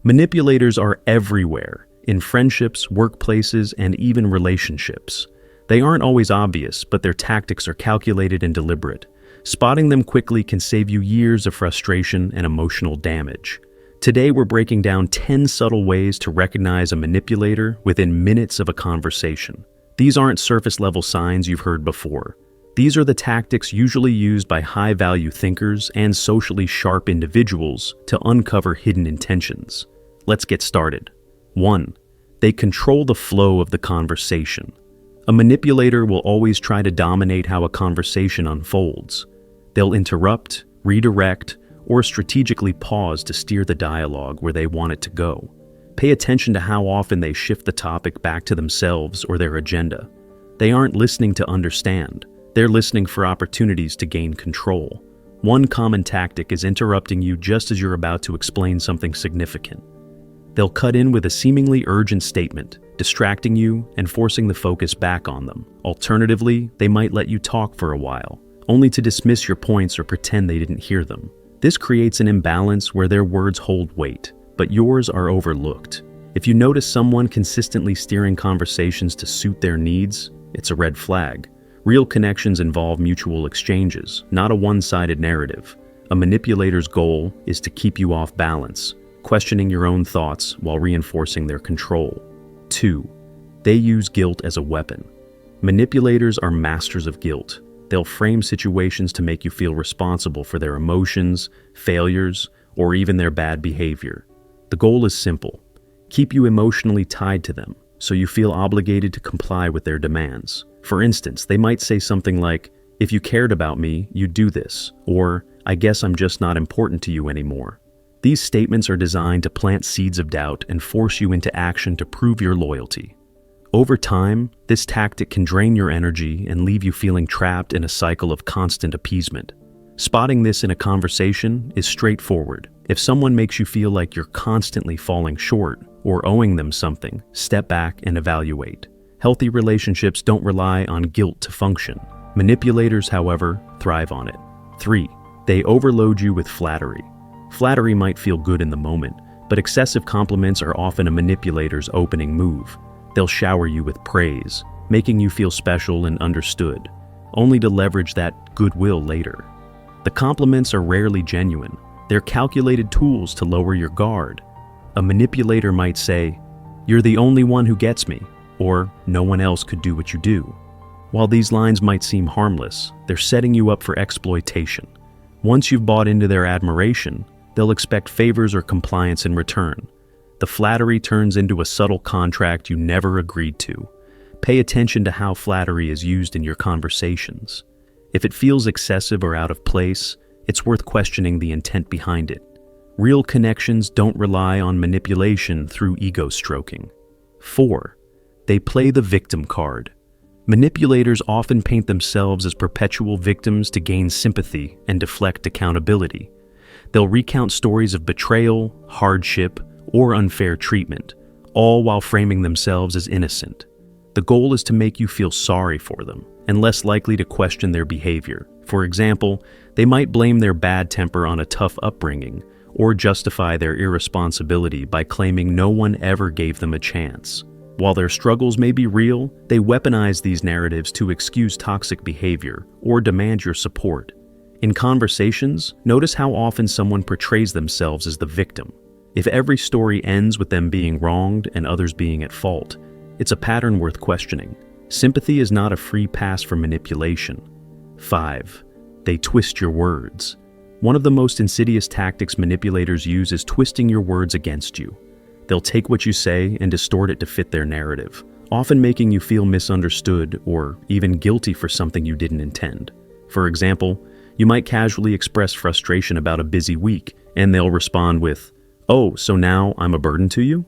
Manipulators are everywhere, in friendships, workplaces, and even relationships. They aren't always obvious, but their tactics are calculated and deliberate. Spotting them quickly can save you years of frustration and emotional damage. Today, we're breaking down 10 subtle ways to recognize a manipulator within minutes of a conversation. These aren't surface-level signs you've heard before. These are the tactics usually used by high-value thinkers and socially sharp individuals to uncover hidden intentions. Let's get started. 1. They control the flow of the conversation. A manipulator will always try to dominate how a conversation unfolds. They'll interrupt, redirect, or strategically pause to steer the dialogue where they want it to go. Pay attention to how often they shift the topic back to themselves or their agenda. They aren't listening to understand. They're listening for opportunities to gain control. One common tactic is interrupting you just as you're about to explain something significant. They'll cut in with a seemingly urgent statement, distracting you and forcing the focus back on them. Alternatively, they might let you talk for a while, only to dismiss your points or pretend they didn't hear them. This creates an imbalance where their words hold weight, but yours are overlooked. If you notice someone consistently steering conversations to suit their needs, it's a red flag. Real connections involve mutual exchanges, not a one-sided narrative. A manipulator's goal is to keep you off balance, questioning your own thoughts while reinforcing their control. 2. They use guilt as a weapon. Manipulators are masters of guilt. They'll frame situations to make you feel responsible for their emotions, failures, or even their bad behavior. The goal is simple: keep you emotionally tied to them, so you feel obligated to comply with their demands. For instance, they might say something like, "If you cared about me, you'd do this," or "I guess I'm just not important to you anymore." These statements are designed to plant seeds of doubt and force you into action to prove your loyalty. Over time, this tactic can drain your energy and leave you feeling trapped in a cycle of constant appeasement. Spotting this in a conversation is straightforward. If someone makes you feel like you're constantly falling short or owing them something, step back and evaluate. Healthy relationships don't rely on guilt to function. Manipulators, however, thrive on it. 3. They overload you with flattery. Flattery might feel good in the moment, but excessive compliments are often a manipulator's opening move. They'll shower you with praise, making you feel special and understood, only to leverage that goodwill later. The compliments are rarely genuine. They're calculated tools to lower your guard. A manipulator might say, "You're the only one who gets me," or "No one else could do what you do." While these lines might seem harmless, they're setting you up for exploitation. Once you've bought into their admiration, they'll expect favors or compliance in return. The flattery turns into a subtle contract you never agreed to. Pay attention to how flattery is used in your conversations. If it feels excessive or out of place, it's worth questioning the intent behind it. Real connections don't rely on manipulation through ego stroking. 4. They play the victim card. Manipulators often paint themselves as perpetual victims to gain sympathy and deflect accountability. They'll recount stories of betrayal, hardship, or unfair treatment, all while framing themselves as innocent. The goal is to make you feel sorry for them and less likely to question their behavior. For example, they might blame their bad temper on a tough upbringing or justify their irresponsibility by claiming no one ever gave them a chance. While their struggles may be real, they weaponize these narratives to excuse toxic behavior or demand your support. In conversations, notice how often someone portrays themselves as the victim. If every story ends with them being wronged and others being at fault, it's a pattern worth questioning. Sympathy is not a free pass for manipulation. 5. They twist your words. One of the most insidious tactics manipulators use is twisting your words against you. They'll take what you say and distort it to fit their narrative, often making you feel misunderstood or even guilty for something you didn't intend. For example, you might casually express frustration about a busy week, and they'll respond with, "Oh, so now I'm a burden to you?"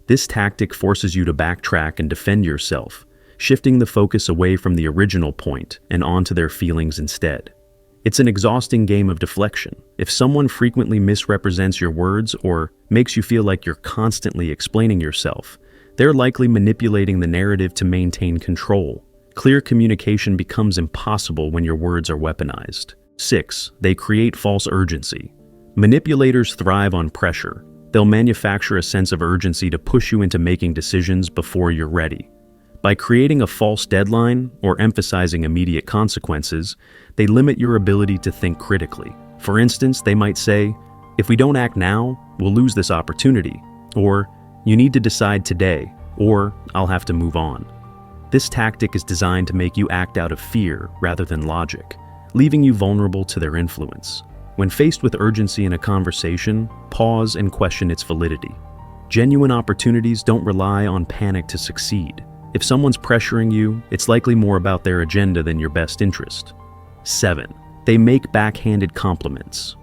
This tactic forces you to backtrack and defend yourself, shifting the focus away from the original point and onto their feelings instead. It's an exhausting game of deflection. If someone frequently misrepresents your words or makes you feel like you're constantly explaining yourself, they're likely manipulating the narrative to maintain control. Clear communication becomes impossible when your words are weaponized. 6. They create false urgency. Manipulators thrive on pressure. They'll manufacture a sense of urgency to push you into making decisions before you're ready. By creating a false deadline or emphasizing immediate consequences, they limit your ability to think critically. For instance, they might say, "If we don't act now, we'll lose this opportunity," or "You need to decide today," or "I'll have to move on." This tactic is designed to make you act out of fear rather than logic, leaving you vulnerable to their influence. When faced with urgency in a conversation, pause and question its validity. Genuine opportunities don't rely on panic to succeed. If someone's pressuring you, it's likely more about their agenda than your best interest. 7. They make backhanded compliments.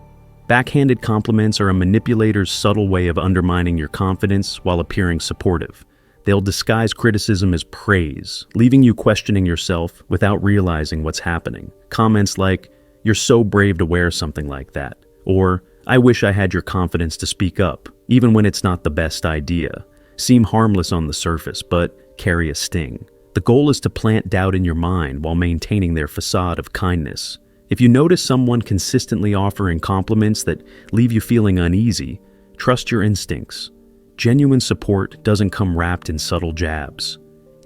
Backhanded compliments are a manipulator's subtle way of undermining your confidence while appearing supportive. They'll disguise criticism as praise, leaving you questioning yourself without realizing what's happening. Comments like, "You're so brave to wear something like that," or "I wish I had your confidence to speak up," even when it's not the best idea, seem harmless on the surface, but carry a sting. The goal is to plant doubt in your mind while maintaining their facade of kindness. If you notice someone consistently offering compliments that leave you feeling uneasy, trust your instincts. Genuine support doesn't come wrapped in subtle jabs.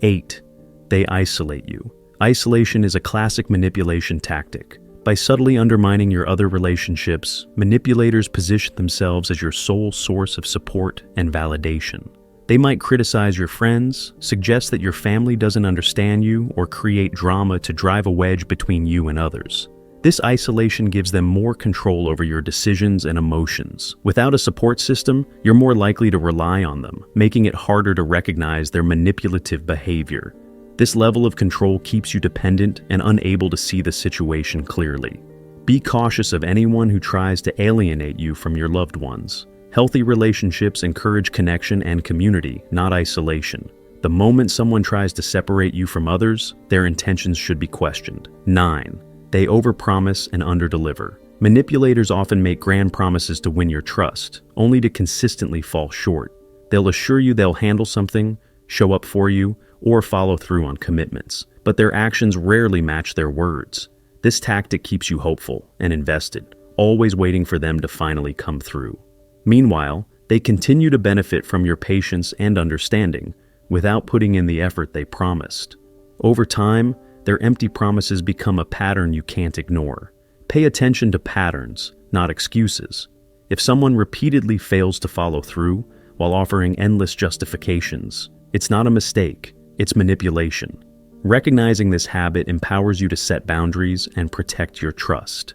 8. They isolate you. Isolation is a classic manipulation tactic. By subtly undermining your other relationships, manipulators position themselves as your sole source of support and validation. They might criticize your friends, suggest that your family doesn't understand you, or create drama to drive a wedge between you and others. This isolation gives them more control over your decisions and emotions. Without a support system, you're more likely to rely on them, making it harder to recognize their manipulative behavior. This level of control keeps you dependent and unable to see the situation clearly. Be cautious of anyone who tries to alienate you from your loved ones. Healthy relationships encourage connection and community, not isolation. The moment someone tries to separate you from others, their intentions should be questioned. 9. They overpromise and underdeliver. Manipulators often make grand promises to win your trust, only to consistently fall short. They'll assure you they'll handle something, show up for you, or follow through on commitments, but their actions rarely match their words. This tactic keeps you hopeful and invested, always waiting for them to finally come through. Meanwhile, they continue to benefit from your patience and understanding without putting in the effort they promised. Over time, their empty promises become a pattern you can't ignore. Pay attention to patterns, not excuses. If someone repeatedly fails to follow through while offering endless justifications, it's not a mistake, it's manipulation. Recognizing this habit empowers you to set boundaries and protect your trust.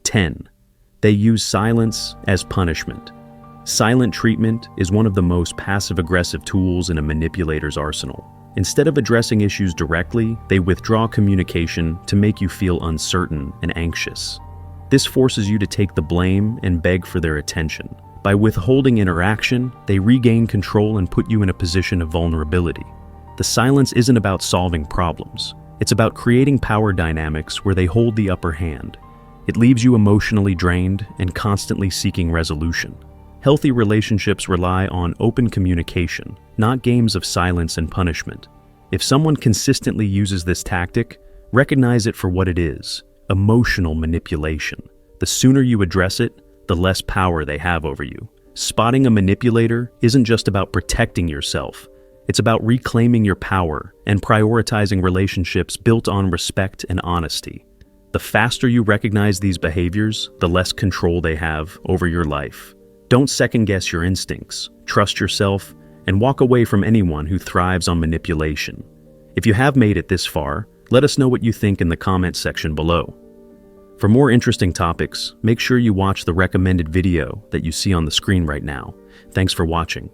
10. They use silence as punishment. Silent treatment is one of the most passive-aggressive tools in a manipulator's arsenal. Instead of addressing issues directly, they withdraw communication to make you feel uncertain and anxious. This forces you to take the blame and beg for their attention. By withholding interaction, they regain control and put you in a position of vulnerability. The silence isn't about solving problems. It's about creating power dynamics where they hold the upper hand. It leaves you emotionally drained and constantly seeking resolution. Healthy relationships rely on open communication, not games of silence and punishment. If someone consistently uses this tactic, recognize it for what it is: emotional manipulation. The sooner you address it, the less power they have over you. Spotting a manipulator isn't just about protecting yourself. It's about reclaiming your power and prioritizing relationships built on respect and honesty. The faster you recognize these behaviors, the less control they have over your life. Don't second-guess your instincts, trust yourself, and walk away from anyone who thrives on manipulation. If you have made it this far, let us know what you think in the comments section below. For more interesting topics, make sure you watch the recommended video that you see on the screen right now. Thanks for watching.